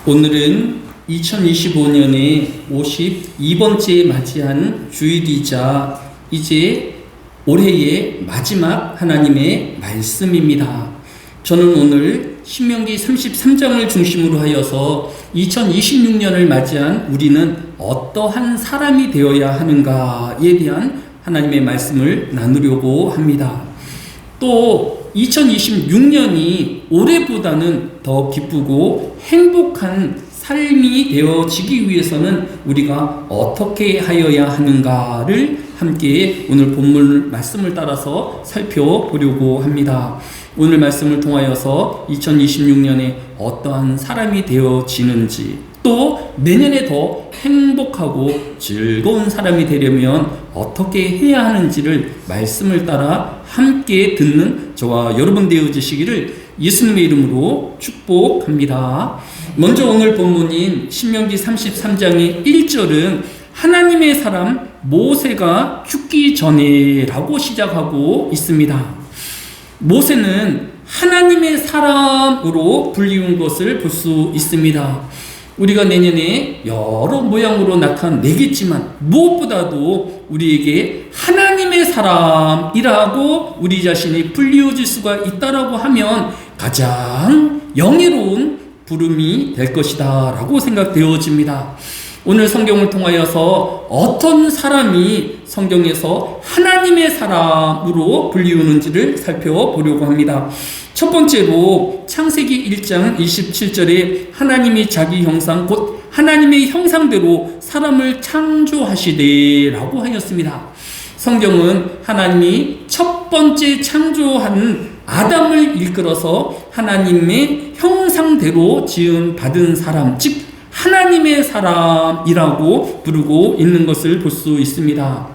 오늘은 2025년에 52번째 맞이한 주일이자 이제 올해의 마지막 하나님의 말씀입니다. 저는 오늘 신명기 33장을 중심으로 하여서 2026년을 맞이한 우리는 어떠한 사람이 되어야 하는가에 대한 하나님의 말씀을 나누려고 합니다. 또 2026년이 올해보다는 더 기쁘고 행복한 삶이 되어지기 위해서는 우리가 어떻게 하여야 하는가를 함께 오늘 본문 말씀을 따라서 살펴보려고 합니다. 오늘 말씀을 통하여서 2026년에 어떠한 사람이 되어지는지, 또 내년에 더 행복하고 즐거운 사람이 되려면 어떻게 해야 하는지를 말씀을 따라 함께 듣는 저와 여러분 되어주시기를 예수님의 이름으로 축복합니다. 먼저 오늘 본문인 신명기 33장의 1절은 하나님의 사람 모세가 죽기 전에 라고 시작하고 있습니다. 모세는 하나님의 사람으로 불리운 것을 볼 수 있습니다. 우리가 내년에 여러 모양으로 나타내겠지만 무엇보다도 우리에게 하나님의 사람이라고 우리 자신이 불리워질 수가 있다라고 하면 가장 영예로운 부름이 될 것이다 라고 생각되어집니다. 오늘 성경을 통하여서 어떤 사람이 성경에서 하나님의 사람으로 불리우는지를 살펴보려고 합니다. 첫 번째로 창세기 1장 27절에 하나님이 자기 형상 곧 하나님의 형상대로 사람을 창조하시되 라고 하였습니다. 성경은 하나님이 첫 번째 창조한 아담을 일컬어서 하나님의 형상대로 지음 받은 사람, 즉 하나님의 사람이라고 부르고 있는 것을 볼 수 있습니다.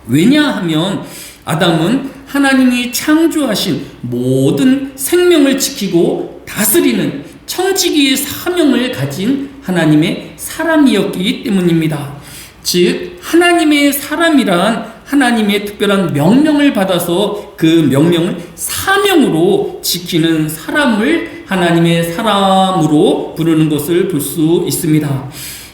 왜냐하면 아담은 하나님이 창조하신 모든 생명을 지키고 다스리는 청지기의 사명을 가진 하나님의 사람이었기 때문입니다. 즉 하나님의 사람이란 하나님의 특별한 명령을 받아서 그 명령을 사명으로 지키는 사람을 하나님의 사람으로 부르는 것을 볼 수 있습니다.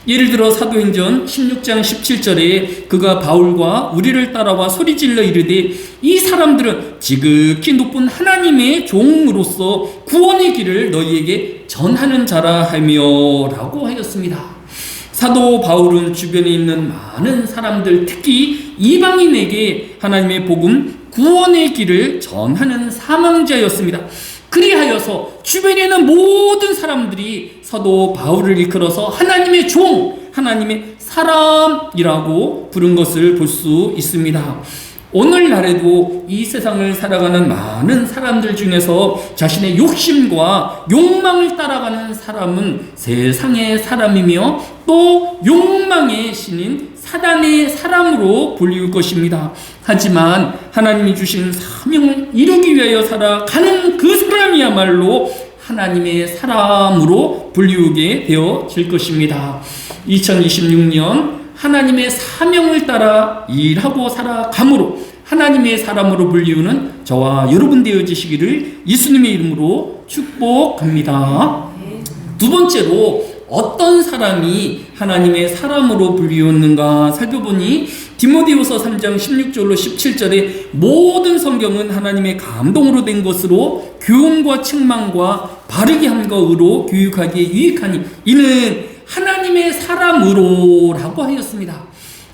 예를 들어 사도행전 16장 17절에 그가 바울과 우리를 따라와 소리질러 이르되 이 사람들은 지극히 높은 하나님의 종으로서 구원의 길을 너희에게 전하는 자라 하며 라고 하였습니다. 사도 바울은 주변에 있는 많은 사람들, 특히 이방인에게 하나님의 복음, 구원의 길을 전하는 사명자였습니다. 그리하여서 주변에 있는 모든 사람들이 사도 바울을 일컬어서 하나님의 종, 하나님의 사람이라고 부른 것을 볼 수 있습니다. 오늘날에도 이 세상을 살아가는 많은 사람들 중에서 자신의 욕심과 욕망을 따라가는 사람은 세상의 사람이며 또 욕망의 신인 사단의 사람으로 불리울 것입니다. 하지만 하나님이 주신 사명을 이루기 위하여 살아가는 그 사람이야말로 하나님의 사람으로 불리우게 되어질 것입니다. 2026년 하나님의 사명을 따라 일하고 살아감으로 하나님의 사람으로 불리우는 저와 여러분 되어지시기를 예수님의 이름으로 축복합니다. 두 번째로 어떤 사람이 하나님의 사람으로 불리웠는가 살펴보니 디모데후서 3장 16절로 17절에 모든 성경은 하나님의 감동으로 된 것으로 교훈과 책망과 바르게 함과 의로 교육하기에 유익하니 이는 하나님의 사람으로 라고 하였습니다.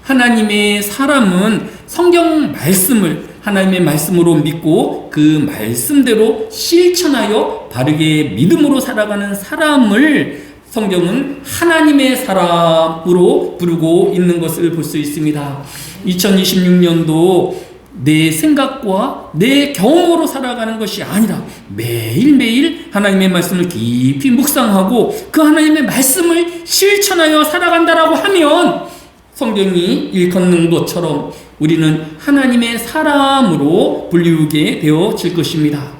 하나님의 사람은 성경 말씀을 하나님의 말씀으로 믿고 그 말씀대로 실천하여 바르게 믿음으로 살아가는 사람을 성경은 하나님의 사람으로 부르고 있는 것을 볼 수 있습니다. 2026년도 내 생각과 내 경험으로 살아가는 것이 아니라 매일매일 하나님의 말씀을 깊이 묵상하고 그 하나님의 말씀을 실천하여 살아간다라고 하면 성경이 일컫는 것처럼 우리는 하나님의 사람으로 불리우게 되어질 것입니다.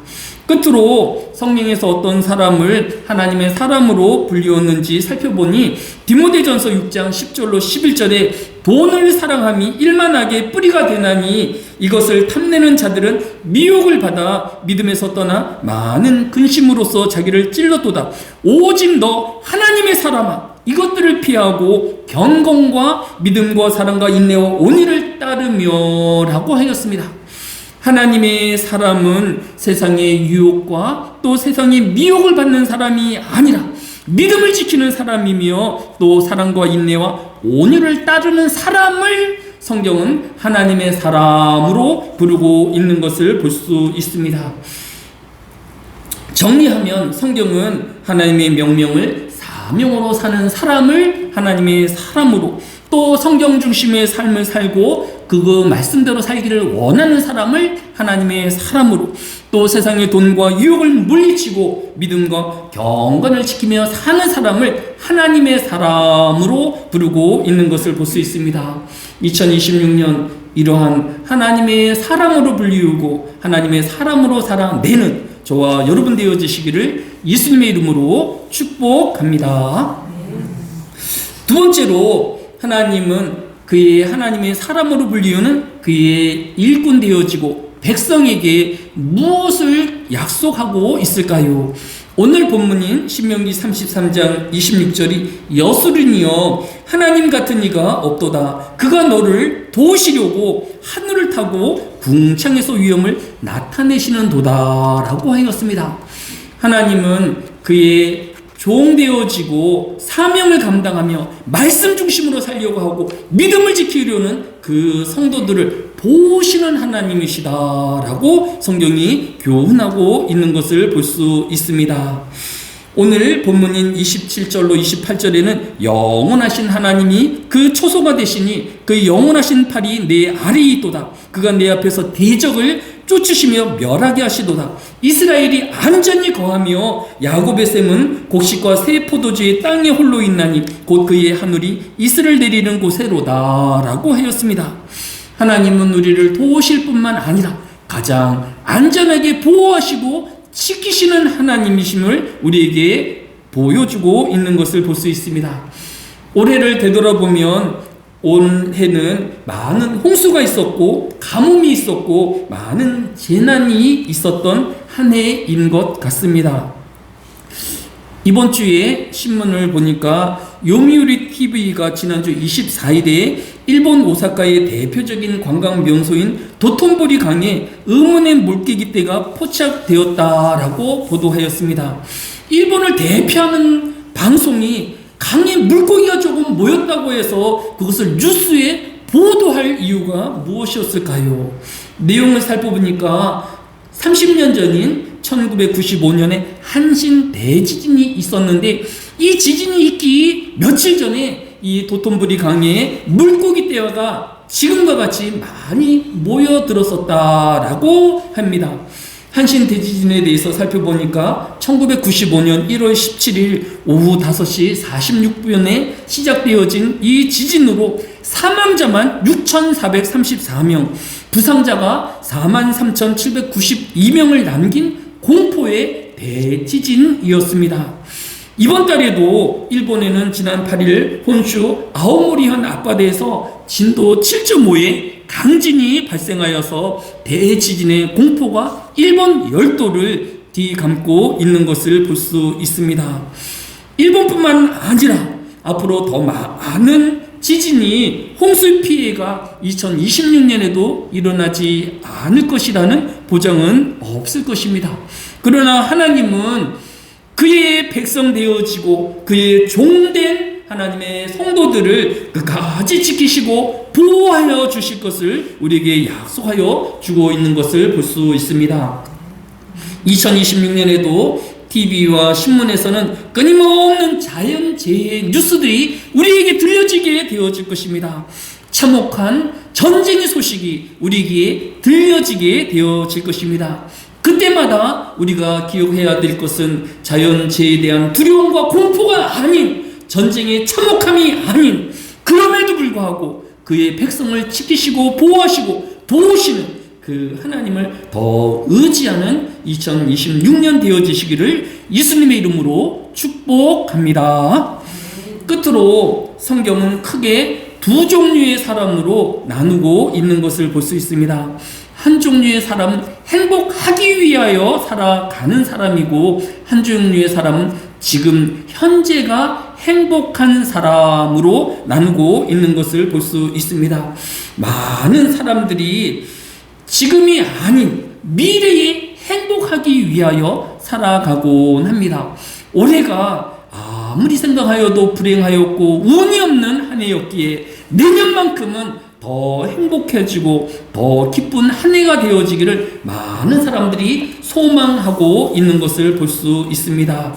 끝으로 성경에서 어떤 사람을 하나님의 사람으로 불리웠는지 살펴보니 디모데전서 6장 10절로 11절에 돈을 사랑함이 일만하게 뿌리가 되나니 이것을 탐내는 자들은 미혹을 받아 믿음에서 떠나 많은 근심으로써 자기를 찔렀도다. 오직 너 하나님의 사람아, 이것들을 피하고 경건과 믿음과 사랑과 인내와 온유를 따르며 라고 하였습니다. 하나님의 사람은 세상의 유혹과 또 세상의 미혹을 받는 사람이 아니라 믿음을 지키는 사람이며 또 사랑과 인내와 온유를 따르는 사람을 성경은 하나님의 사람으로 부르고 있는 것을 볼 수 있습니다. 정리하면 성경은 하나님의 명령을 사명으로 사는 사람을 하나님의 사람으로, 또 성경 중심의 삶을 살고 그 말씀대로 살기를 원하는 사람을 하나님의 사람으로, 또 세상의 돈과 유혹을 물리치고 믿음과 경건을 지키며 사는 사람을 하나님의 사람으로 부르고 있는 것을 볼 수 있습니다. 2026년 이러한 하나님의 사람으로 불리우고 하나님의 사람으로 살아내는 저와 여러분 되어지시기를 예수님의 이름으로 축복합니다. 두 번째로, 하나님은 그의 하나님의 사람으로 불리우는 그의 일꾼 되어지고 백성에게 무엇을 약속하고 있을까요? 오늘 본문인 신명기 33장 26절이 여수르니여 하나님 같은 이가 없도다. 그가 너를 도우시려고 하늘을 타고 궁창에서 위엄을 나타내시는 도다라고 하였습니다. 하나님은 그의 종되어지고 사명을 감당하며 말씀 중심으로 살려고 하고 믿음을 지키려는 그 성도들을 보시는 하나님이시다라고 성경이 교훈하고 있는 것을 볼 수 있습니다. 오늘 본문인 27절로 28절에는 영원하신 하나님이 그 초소가 되시니 그 영원하신 팔이 내 아래에 있도다. 그가 내 앞에서 대적을 쫓으시며 멸하게 하시도다. 이스라엘이 안전히 거하며 야곱의 샘은 곡식과 새 포도주의 땅에 홀로 있나니 곧 그의 하늘이 이슬을 내리는 곳에로다 라고 하였습니다. 하나님은 우리를 도우실 뿐만 아니라 가장 안전하게 보호하시고 지키시는 하나님이심을 우리에게 보여주고 있는 것을 볼 수 있습니다. 올해를 되돌아보면 올해는 많은 홍수가 있었고 가뭄이 있었고 많은 재난이 있었던 한 해인 것 같습니다. 이번 주에 신문을 보니까 요미우리 TV가 지난주 24일에 일본 오사카의 대표적인 관광 명소인 도톤보리 강에 의문의 물개기 떼가 포착되었다라고 보도하였습니다. 일본을 대표하는 방송이 강에 물고기가 조금 모였다고 해서 그것을 뉴스에 보도할 이유가 무엇이었을까요? 내용을 살펴보니까 30년 전인 1995년에 한신 대지진이 있었는데 이 지진이 있기 며칠 전에 이 도톤보리 강에 물고기 떼가 지금과 같이 많이 모여들었었다라고 합니다. 한신 대지진에 대해서 살펴보니까 1995년 1월 17일 오후 5시 46분에 시작되어진 이 지진으로 사망자만 6,434명, 부상자가 43,792명을 남긴 공포의 대지진이었습니다. 이번 달에도 일본에는 지난 8일 혼슈 아오모리현 앞바다에서 진도 7.5의 강진이 발생하여서 대지진의 공포가 일본 열도를 뒤감고 있는 것을 볼 수 있습니다. 일본뿐만 아니라 앞으로 더 많은 지진이 홍수 피해가 2026년에도 일어나지 않을 것이라는 보장은 없을 것입니다. 그러나 하나님은 그의 백성 되어지고 그의 종된 하나님의 성도들을 끝까지 지키시고 보호하여 주실 것을 우리에게 약속하여 주고 있는 것을 볼 수 있습니다. 2026년에도 TV와 신문에서는 끊임없는 자연재해 뉴스들이 우리에게 들려지게 되어질 것입니다. 참혹한 전쟁의 소식이 우리에게 들려지게 되어질 것입니다. 그때마다 우리가 기억해야 될 것은 자연재해에 대한 두려움과 공포가 아닌, 전쟁의 참혹함이 아닌, 그럼에도 불구하고 그의 백성을 지키시고 보호하시고 도우시는 그 하나님을 더 의지하는 2026년 되어지시기를 예수님의 이름으로 축복합니다. 끝으로 성경은 크게 두 종류의 사람으로 나누고 있는 것을 볼 수 있습니다. 한 종류의 사람은 행복하기 위하여 살아가는 사람이고, 한 종류의 사람은 지금 현재가 행복한 사람으로 나누고 있는 것을 볼 수 있습니다. 많은 사람들이 지금이 아닌 미래에 행복하기 위하여 살아가곤 합니다. 올해가 아무리 생각하여도 불행하였고 운이 없는 한 해였기에 내년만큼은 더 행복해지고 더 기쁜 한 해가 되어지기를 많은 사람들이 소망하고 있는 것을 볼 수 있습니다.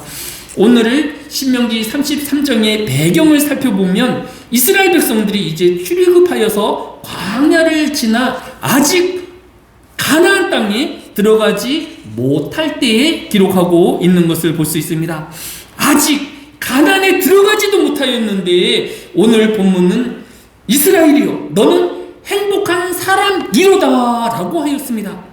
오늘 신명기 33장의 배경을 살펴보면 이스라엘 백성들이 이제 출애굽하여서 광야를 지나 아직 가나안 땅에 들어가지 못할 때에 기록하고 있는 것을 볼 수 있습니다. 아직 가나안에 들어가지도 못하였는데 오늘 본문은 이스라엘이여 너는 행복한 사람이로다 라고 하였습니다.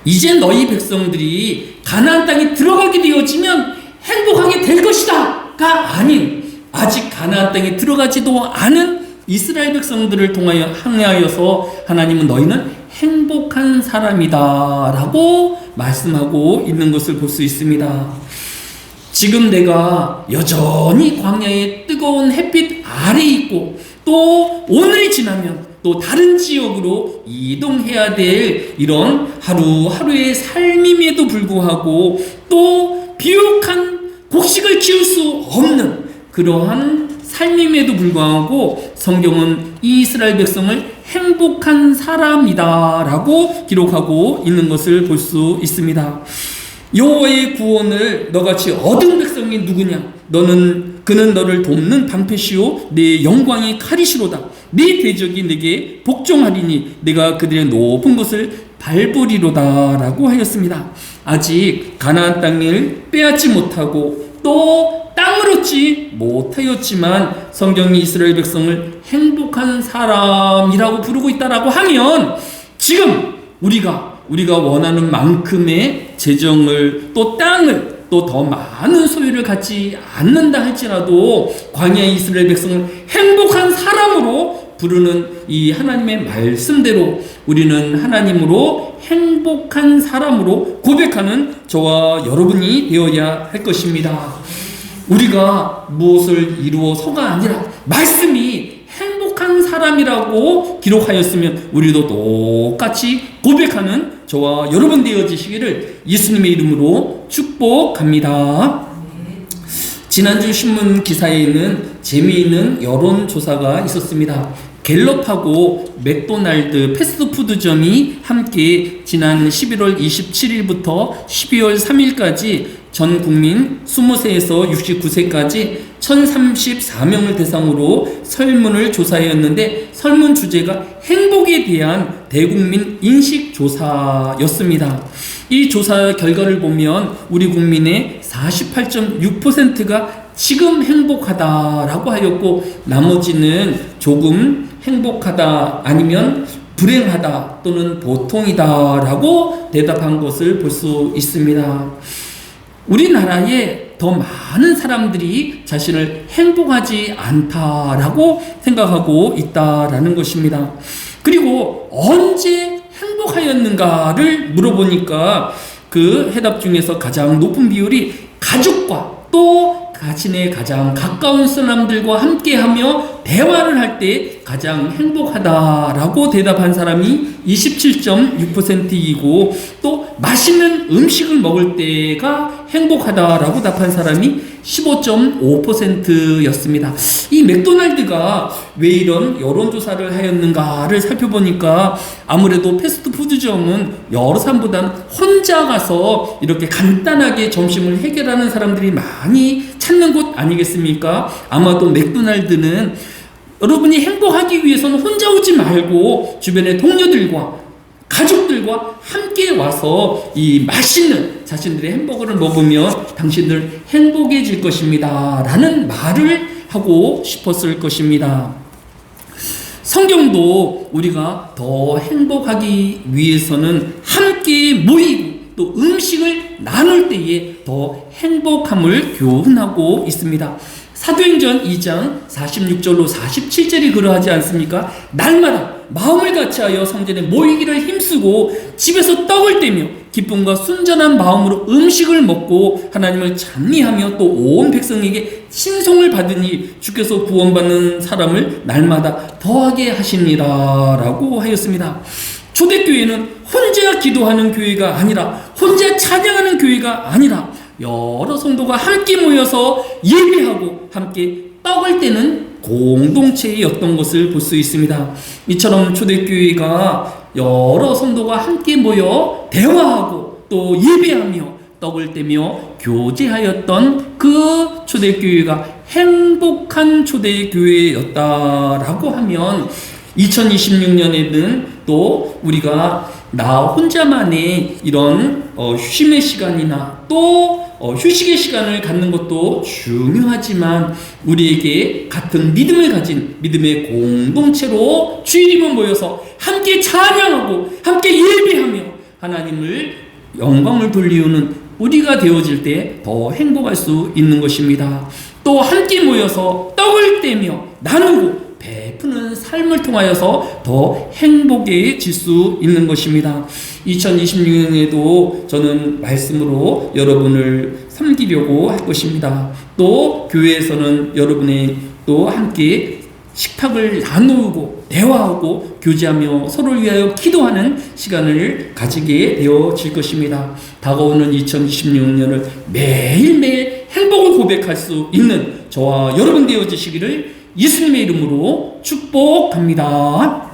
이제 너희 백성들이 가나안 땅에 들어가게 되어지면 행복하게 될 것이다 가 아닌, 아직 가나안 땅에 들어가지도 않은 이스라엘 백성들을 향하여서 하나님은 너희는 행복한 사람이다 라고 말씀하고 있는 것을 볼 수 있습니다. 지금 내가 여전히 광야의 뜨거운 햇빛 아래에 있고, 또 오늘이 지나면 또 다른 지역으로 이동해야 될 이런 하루하루의 삶임에도 불구하고, 또 비옥한 곡식을 키울 수 없는 그러한 삶임에도 불구하고 성경은 이 이스라엘 백성을 행복한 사람이다 라고 기록하고 있는 것을 볼 수 있습니다. 여호와의 구원을 너같이 얻은 백성이 누구냐? 그는 너를 돕는 방패시오 내 영광의 칼이시로다. 네 대적이 내게 복종하리니 내가 그들의 높은 곳을 밟으리로다 라고 하였습니다. 아직 가나안 땅을 빼앗지 못하고 또 땅을 얻지 못하였지만 성경이 이스라엘 백성을 행복한 사람이라고 부르고 있다라고 하면, 지금 우리가 원하는 만큼의 재정을 또 땅을 또 더 많은 소유를 갖지 않는다 할지라도 광야의 이스라엘 백성을 행복한 사람으로 부르는 이 하나님의 말씀대로 우리는 하나님으로 행복한 사람으로 고백하는 저와 여러분이 되어야 할 것입니다. 우리가 무엇을 이루어서가 아니라 말씀이 행복한 사람이라고 기록하였으면 우리도 똑같이 고백하는 저와 여러분 되어지시기를 예수님의 이름으로 축복합니다. 지난주 신문 기사에는 재미있는 여론조사가 있었습니다. 갤럽하고 맥도날드 패스트푸드점이 함께 지난 11월 27일부터 12월 3일까지 전 국민 20세에서 69세까지 1034명을 대상으로 설문을 조사하였는데, 설문 주제가 행복에 대한 대국민 인식조사였습니다. 이 조사 결과를 보면 우리 국민의 48.6%가 지금 행복하다라고 하였고, 나머지는 조금 행복하다 아니면 불행하다 또는 보통이다 라고 대답한 것을 볼 수 있습니다. 우리나라에 더 많은 사람들이 자신을 행복하지 않다라고 생각하고 있다라는 것입니다. 그리고 언제 행복하였는가를 물어보니까 그 해답 중에서 가장 높은 비율이 가족과 또 자신의 가장 가까운 사람들과 함께하며 대화를 할 때 가장 행복하다라고 대답한 사람이 27.6%이고, 또 맛있는 음식을 먹을 때가 행복하다라고 답한 사람이 15.5%였습니다. 이 맥도날드가 왜 이런 여론조사를 하였는가를 살펴보니까 아무래도 패스트푸드점은 여러 사람보다는 혼자 가서 이렇게 간단하게 점심을 해결하는 사람들이 많이 찾는 곳 아니겠습니까? 아마도 맥도날드는 여러분이 행복하기 위해서는 혼자 오지 말고 주변의 동료들과 가족들과 함께 와서 이 맛있는 자신들의 햄버거를 먹으면 당신들 행복해질 것입니다 라는 말을 하고 싶었을 것입니다. 성경도 우리가 더 행복하기 위해서는 함께 모이고 또 음식을 나눌 때에 더 행복함을 교훈하고 있습니다. 사도행전 2장 46절로 47절이 그러하지 않습니까? 날마다 마음을 같이하여 성전에 모이기를 힘쓰고 집에서 떡을 떼며 기쁨과 순전한 마음으로 음식을 먹고 하나님을 찬미하며 또 온 백성에게 친송을 받으니 주께서 구원받는 사람을 날마다 더하게 하시니라 라고 하였습니다. 초대교회는 혼자 기도하는 교회가 아니라, 혼자 찬양하는 교회가 아니라 여러 성도가 함께 모여서 예배하고 함께 떡을 떼는 공동체였던 것을 볼 수 있습니다. 이처럼 초대교회가 여러 성도가 함께 모여 대화하고 또 예배하며 떡을 떼며 교제하였던 그 초대교회가 행복한 초대교회였다라고 하면 2026년에는 또 우리가 나 혼자만의 이런 쉼의 시간이나 또 휴식의 시간을 갖는 것도 중요하지만 우리에게 같은 믿음을 가진 믿음의 공동체로 주일이면 모여서 함께 찬양하고 함께 예배하며 하나님을 영광을 돌리우는 우리가 되어질 때 더 행복할 수 있는 것입니다. 또 함께 모여서 떡을 떼며 나누고 베푸는 삶을 통하여서 더 행복해질 수 있는 것입니다. 2026년에도 저는 말씀으로 여러분을 섬기려고 할 것입니다. 또 교회에서는 여러분의 또 함께 식탁을 나누고 대화하고 교제하며 서로를 위하여 기도하는 시간을 가지게 되어질 것입니다. 다가오는 2026년을 매일매일 행복을 고백할 수 있는 저와 여러분 되어지시기를 예수님의 이름으로 축복합니다.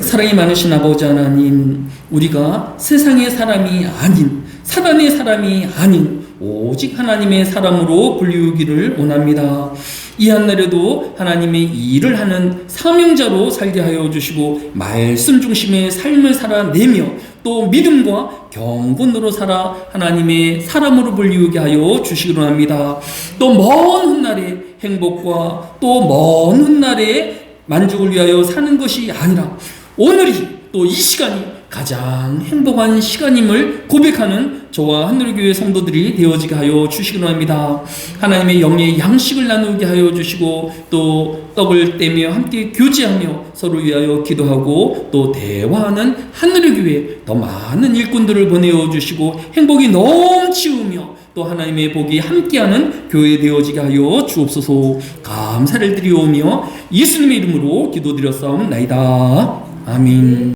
사랑이 많으신 아버지 하나님, 우리가 세상의 사람이 아닌, 사단의 사람이 아닌 오직 하나님의 사람으로 불리우기를 원합니다. 이 한날에도 하나님의 일을 하는 사명자로 살게 하여 주시고 말씀 중심의 삶을 살아내며 또 믿음과 경건으로 살아 하나님의 사람으로 불리우게 하여 주시기로 합니다. 또 먼 훗날의 행복과 또 먼 훗날의 만족을 위하여 사는 것이 아니라 오늘이 또 이 시간이 가장 행복한 시간임을 고백하는 저와 하늘교회 성도들이 되어지게 하여 주시기로 합니다. 하나님의 영의 양식을 나누게 하여 주시고 또 떡을 떼며 함께 교제하며 서로 위하여 기도하고 또 대화하는 하늘교회에 더 많은 일꾼들을 보내어 주시고 행복이 넘치우며 또 하나님의 복이 함께하는 교회 되어지게 하여 주옵소서. 감사를 드리오며 예수님의 이름으로 기도드렸사옵나이다. 아멘.